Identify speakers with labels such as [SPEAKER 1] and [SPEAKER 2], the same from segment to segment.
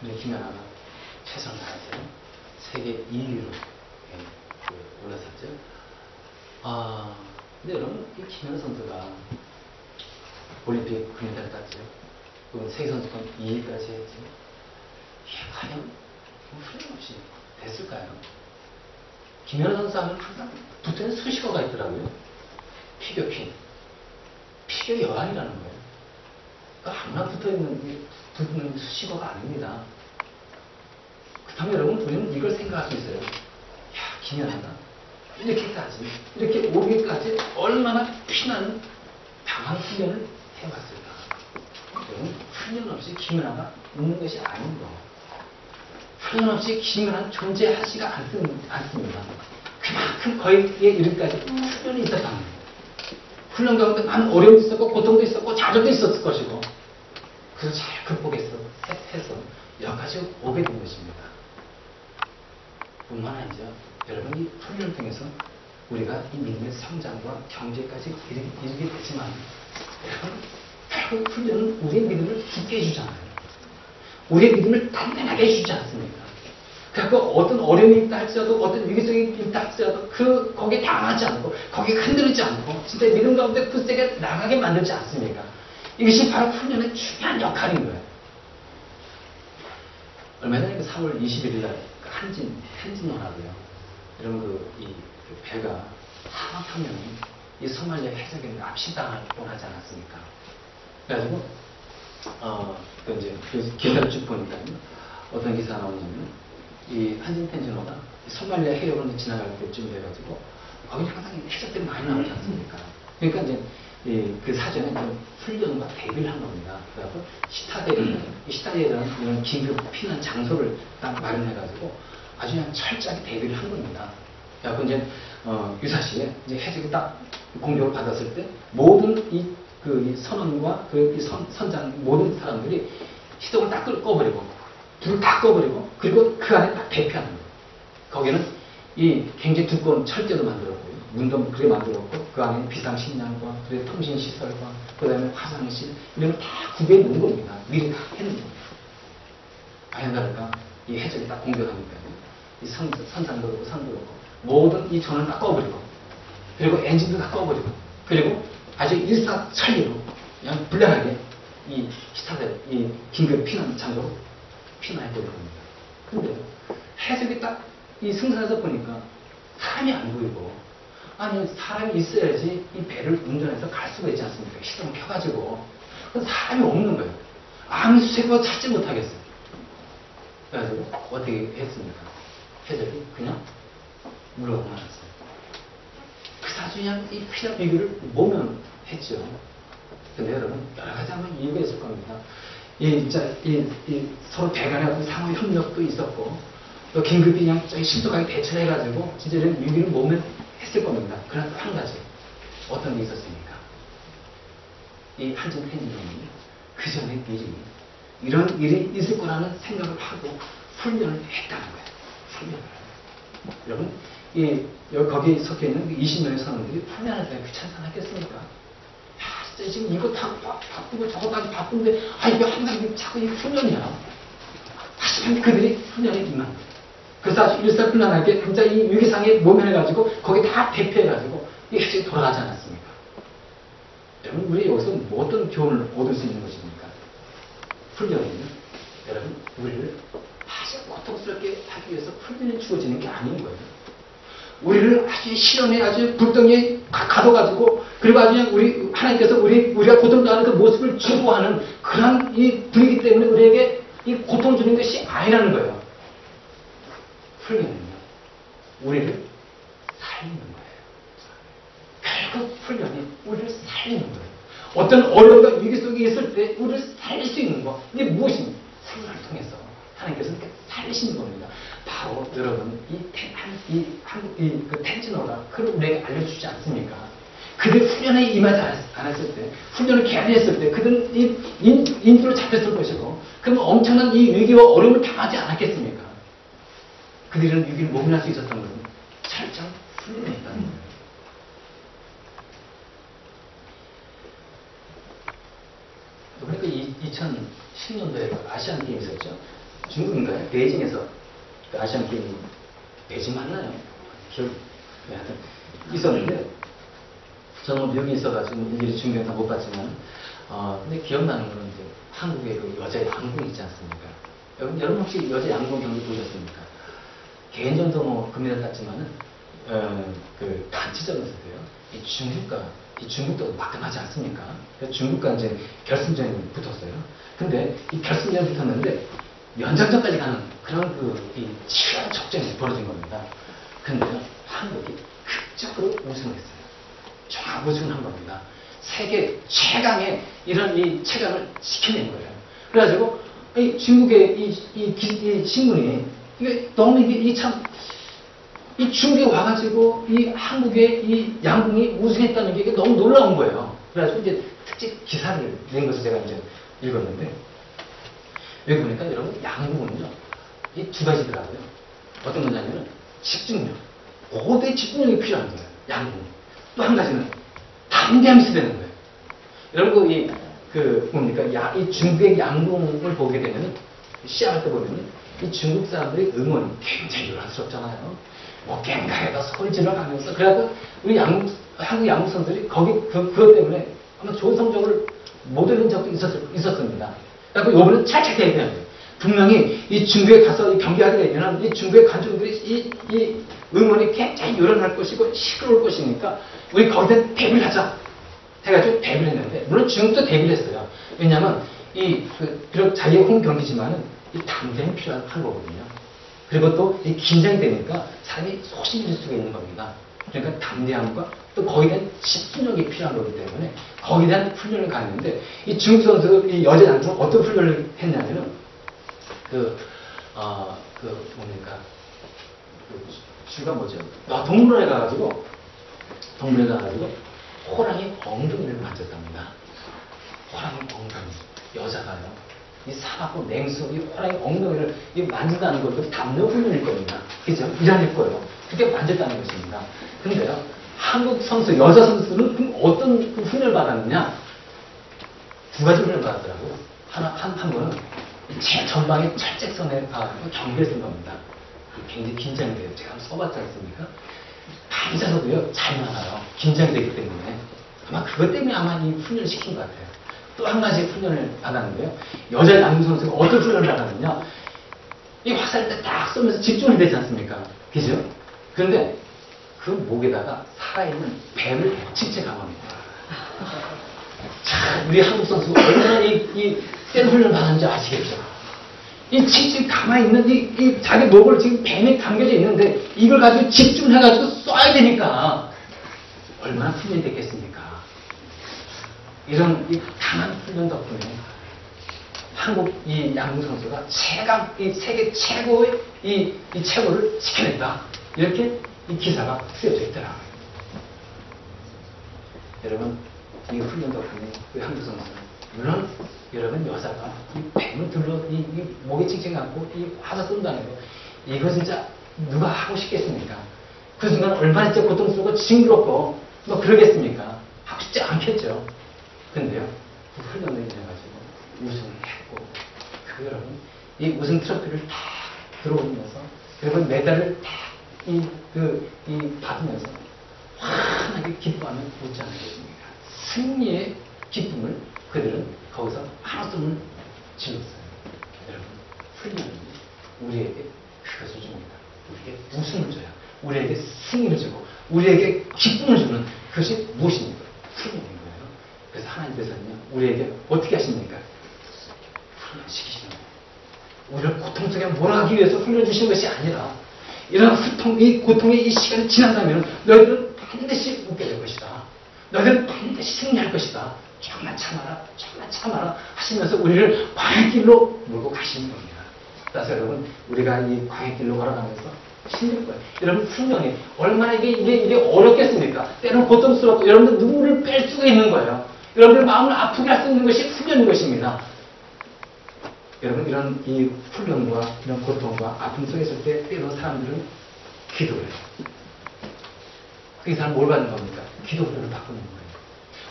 [SPEAKER 1] 우리 김연아가 최선을 다해서 세계 2위로 올라섰죠. 근데 여러분, 이 김연아 선수가 올림픽 금메달 땄죠. 그리고 세계선수권 2위까지 했죠. 이게 과연 훈련 없이 됐을까요? 김연아 선수 하면 항상 붙어있는 수식어가 있더라고요. 피겨 퀸. 피겨 여왕이라는 거예요. 그러니까 아무나 붙는 수식어가 아닙니다. 그렇다면 여러분, 우리는 이걸 생각할 수 있어요. 야, 김연아가 이렇게까지, 이렇게 오기까지 얼마나 피나는 강한 훈련을 해왔을까. 여러분, 훈련 없이 김연아가 있는 것이 아닙니다. 훈련 없이 김연아는 존재하지가 않습니다. 그만큼 거기에 이르기까지 훈련이 있었다는 거예요. 훈련 가운데 많은 어려움도 있었고, 고통도 있었고, 좌절도 있었을 것이고, 그래서 잘 극복해서 여기까지 오게 된 것입니다. 뿐만 아니죠. 여러분, 이 훈련을 통해서 우리가 이 믿음의 성장과 경제까지 이르게 되지만, 여러분, 결국 훈련은 우리의 믿음을 굳게 해주잖아요. 우리의 믿음을 단단하게 해주지 않습니까? 그래서 어떤 어려움이 있다 할지라도, 어떤 위기성이 있다 할지라도, 거기에 당하지 않고, 거기에 흔들리지 않고, 진짜 믿음 가운데 굳세게 나가게 만들지 않습니까? 이것이 바로 훈련의 중요한 역할인 거예요. 얼마 전에 3월 21일 날 한진호라고요. 여러분, 이 배가 하마평면에 이 소말리아 해적에 납치당할 뻔하지 않았습니까? 그래가지고, 이제 그 기사를 쭉 보니까 어떤 기사가 나오냐면, 이 한진텐진호가 소말리아 해역을 지나갈 때쯤 돼가지고, 거기 항상 해적들이 많이 나오지 않습니까? 그러니까 이제 그 사전에 훈련과 대비를 한 겁니다. 그래서 시타데라는 이런 긴급 피난 장소를 딱 마련해가지고 아주 그냥 철저하게 대비를 한 겁니다. 그래서 이제 유사시에 이제 해적이 딱 공격을 받았을 때 모든 이 선원과 선장 모든 사람들이 시동을 딱 꺼버리고 불을 다 꺼버리고 그리고 그 안에 딱 대피하는 거예요. 거기는 이 굉장히 두꺼운 철제로 만들었고요. 문도 그렇게 만들었고 그 안에 비상식량과 그리고 통신시설과 그 다음에 화장실 이런 걸 다 구비해 놓은 겁니다. 미리 다 해놓은 겁니다. 과연 다를까 이 해적이 딱 공격하니까 이 선장도 그렇고 선도 그렇고 모든 이 전원을 다 꺼버리고 그리고 엔진도 다 꺼버리고 그리고 아주 일사천리로 그냥 불량하게 이 긴급 피난 장소로 피난해버린 겁니다. 근데 해적이 딱 이 승선에서 보니까 사람이 안 보이고 아니 사람이 있어야지 이 배를 운전해서 갈 수가 있지 않습니까? 시동을 켜가지고 사람이 없는 거예요. 아무 수색도 찾지 못하겠어요. 그래가지고 어떻게 했습니까? 해적이 그냥 물러가고 말았어요. 그 사실 그냥 이 피난 비교를 모면했죠. 근데 여러분 여러 가지 아마 이유가 있을 겁니다. 서로 배간의 상호 협력도 있었고 또 긴급히 그냥 신속하게 대처를 해가지고 진짜 이런 위기를 모면했을 겁니다. 그러나 또 한 가지 어떤 게 있었습니까? 이 한진텐진호는 그 전에 미리 이런 일이 있을 거라는 생각을 하고 훈련을 했다는 거예요. 훈련을. 여러분, 거기에 섞여 있는 20명의 선원들이 훈련할 때 귀찮지 않았겠습니까? 진짜 지금 이거 다 바쁘고 저거까지 바쁜데, 이거 항상 자꾸 이 훈련이야. 하지만 그들이 훈련에 임한 거예요. 그래서 아주 일사불란하게 진짜 이 위기상에 모면해가지고 거기 다 대피해가지고 이 핵심이 돌아가지 않았습니까? 여러분, 우리 여기서 뭐 어떤 교훈을 얻을 수 있는 것입니까? 훈련은 여러분, 우리를 아주 고통스럽게 하기 위해서 훈련이 주어지는 게 아닌 거예요. 우리를 아주 시련에 아주 불덩이에 가둬가지고 그리고 아주 그냥 하나님께서 우리가 고통당하는 그 모습을 주고하는 그런 이 분위기 때문에 우리에게 이 고통 주는 것이 아니라는 거예요. 훈련은요, 우리를 살리는 거예요. 결국 훈련이 우리를 살리는 거예요. 어떤 어려움과 위기 속에 있을 때 우리를 살릴 수 있는 거, 이게 무엇입니까? 훈련을 통해서 하나님께서 이렇게 살리시는 겁니다. 바로 여러분, 그 텐진호가 그걸 우리에게 알려주지 않습니까? 그들 훈련에 임하지 않았을 때, 훈련을 개안했을 때, 그들은 인수로 잡혔을 것이고, 그럼 엄청난 이 위기와 어려움을 당하지 않았겠습니까? 그들은 위기를 모면할 수 있었던 것은 철저한 훈련이 있다는 거예요. 그러니까 2010년도에 아시안 게임 있었죠. 중국인가요? 베이징에서 그 아시안 게임 베이징 맞나요? 기억 네, 하여튼 있었는데 저는 미국에 있어가지고 일일이 중계는 다 못 봤지만 근데 기억나는 거는 이제 한국의 그 여자 양궁 있지 않습니까? 여러분 혹시 여자 양궁 경기 보셨습니까? 개인전도 뭐 금메달 땄지만은 그 단체전에서도요. 이 중국도 막강하지 않습니까? 그래서 중국과 이제 결승전에 붙었어요. 근데 이 결승전에 붙었는데 연장전까지 가는 그런 이 치열한 접전이 벌어진 겁니다. 근데요, 한국이 극적으로 우승했어요. 정확 우승을 한 겁니다. 세계 최강의 이런 이 체감을 지켜낸 거예요. 그래가지고 이 중국의 이 신문이 이게 너무 이 중국에 와가지고 이 한국의 이 양궁이 우승했다는 게 이게 너무 놀라운 거예요. 그래가지고 이제 특집 기사를 낸 것을 제가 이제 읽었는데 여기 보니까 여러분 양궁은요 이 두 가지더라고요. 어떤 거냐면은 집중력, 고대 집중력이 필요한 거예요. 양궁. 또 한 가지는 담대함이 되는 거예요. 여러분 뭡니까? 이 중국의 양궁을 보게 되면 시합할 때 보면 이 중국 사람들의 응원이 굉장히 요란스럽잖아요. 뭐 갱가에다 소리 질러가면서 그래갖고 우리 한국 양궁 선수들이 그것 때문에 아마 좋은 성적을 못 얻은 적도 있었습니다. 그래갖고 요번에 찰칵 대회해야 돼요. 분명히 이 중국에 가서 경기하게 되면 이 중국의 관중들이 이 응원이 굉장히 요란할 것이고 시끄러울 것이니까 우리 거기다 데뷔를 하자 해가지고 데뷔를 했는데 물론 중국도 데뷔를 했어요. 왜냐하면 비록 자기의 홈 경기지만은 이 담대함이 필요한 거거든요. 그리고 또 이 긴장이 되니까 사람이 소심해질 수가 있는 겁니다. 그러니까 담대함과 또 거기에 대한 집중력이 필요한 거기 때문에 거기에 대한 훈련을 가했는데 이 중국 선수 이 여자 양궁은 어떤 훈련을 했냐면은 뭡니까 주가 뭐죠? 동물원에 가가지고 호랑이 엉덩이를 만졌답니다. 호랑이 엉덩이 여자가요. 이 사막고 냉수 이 호랑이 엉덩이를 만진다는 것도 담력 훈련일 겁니다. 그죠? 일환일 거예요. 그게 만졌다는 것입니다. 근데요, 한국 선수, 여자 선수는 그럼 어떤 훈련을 받았느냐? 두 가지 훈련을 받았더라고요. 한 번은 제 전방에 철책선에 가서 경기를 쓴 겁니다. 굉장히 긴장이 돼요. 제가 한번 써봤지 않습니까? 앉아서도요, 잘 나가요. 긴장이 되기 때문에. 아마 그것 때문에 아마 이 훈련을 시킨 것 같아요. 또 한 가지 훈련을 받았는데요. 여자 양궁 선수가 어떤 훈련을 받았느냐? 이 화살을 딱 쏘면서 집중이 되지 않습니까? 그죠? 그런데 그 목에다가 살아있는 뱀을 칙체 감합니다. 자, 우리 한국 선수 얼마나 센 훈련을 받았는지 아시겠죠? 이 칙칙 가만히 있는 자기 목을 지금 뱀에 감겨져 있는데 이걸 가지고 집중해가지고 쏴야 되니까 얼마나 훈련이 됐겠습니까? 이런 강한 훈련 덕분에 한국 이 양궁 선수가 이 세계 최고의 이 최고를 지켜냈다. 이렇게 이 기사가 쓰여져 있더라고요. 여러분, 이 훈련 덕분에 우리 한국 선수는 물론 여러분 여자가 이 뱀을 들러 이 목에 칭칭 감고 이 화살 쏜다는 거 이거 진짜 누가 하고 싶겠습니까? 그 순간 얼마나 진짜 고통스럽고 징그럽고 뭐 그러겠습니까? 하고 싶지 않겠죠. 근데요, 그 훈련을 인해가지고 우승을 했고 여러분 이 우승 트로피를 딱 들어오면서 여러분 메달을 딱 받으면서 환하게 기뻐하며 웃지 않겠습니까? 승리의 기쁨을 그들은 거기서 한숨을 질렀어요. 여러분, 훈련은 우리에게 그것을 줍니다. 우리에게 웃음을 줘요. 우리에게 승리를 주고 우리에게 기쁨을 주는 그것이 무엇입니까? 훈련인 거예요. 그래서 하나님께서는요, 우리에게 어떻게 하십니까? 훈련시키시는 거예요. 우리를 고통 속에 몰아가기 위해서 훈련 주신 것이 아니라 이런 이 고통의 이 시간이 지난다면 너희들은 반드시 웃게 될 것이다. 너희들은 반드시 승리할 것이다. 조금만 참아라 하시면서 우리를 광의 길로 몰고 가시는 겁니다. 그래서 여러분, 우리가 이 광의 길로 걸어가면서 힘들 거예요. 여러분, 훈련이 얼마나 이게 어렵겠습니까? 때로는 고통스럽고 여러분들 눈물을 뺄 수가 있는 거예요. 여러분들 마음을 아프게 할 수 있는 것이 훈련인 것입니다. 여러분, 이런 이 훈련과 이런 고통과 아픔 속에 있을 때 때로는 사람들은 기도를 해요. 그 사람 뭘 받는 겁니까? 기도 훈련을 받고 있는 거예요.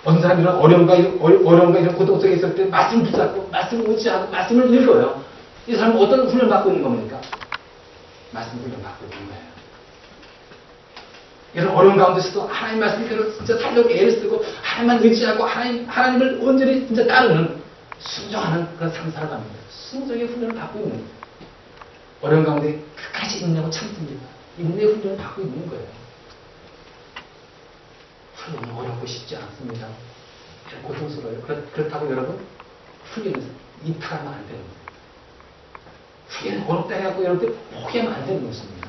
[SPEAKER 1] 어떤 사람이 이런 어려움과 이런 고통 속에 있을 때 말씀을 붙잡고 말씀을 묻지 않고 말씀을 읽어요. 이 사람은 어떤 훈련을 받고 있는 겁니까? 말씀 훈련 받고 있는 거예요. 이런 어려운 가운데서도 하나님 말씀대로 진짜 살려고 애를 쓰고 하나님만 의지하고 하나님을 온전히 진짜 따르는 순종하는 그런 삶을 살아갑니다. 순종의 훈련을 받고 있는 거예요. 어려운 가운데 끝까지 인내하고 참습니다. 인내 훈련을 받고 있는 거예요. 훈련은 어렵고 쉽지 않습니다. 고통스러워요. 그렇다고 여러분 훈련에서 이탈하면 안 되는 거예요. 훈련은 어렵다 해갖고 여러분들 포기하면 안 되는 것입니다.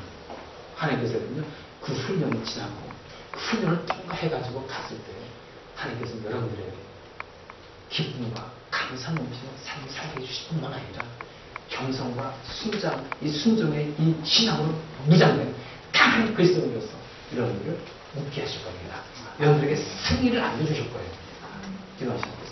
[SPEAKER 1] 하나님께서는요 그 훈련을 지나고 그 훈련을 통과해가지고 갔을 때 하나님께서 여러분들에게 기쁨과 감사 넘치는 삶을 살게 해주실 뿐만 아니라 경성과 이 순종의 이 신앙으로 무장된 강한 그리스도인으로서 여러분들을 웃게 하실 겁니다. 여러분들에게 승리를 안겨주실 거예요. 기도하시겠습니다.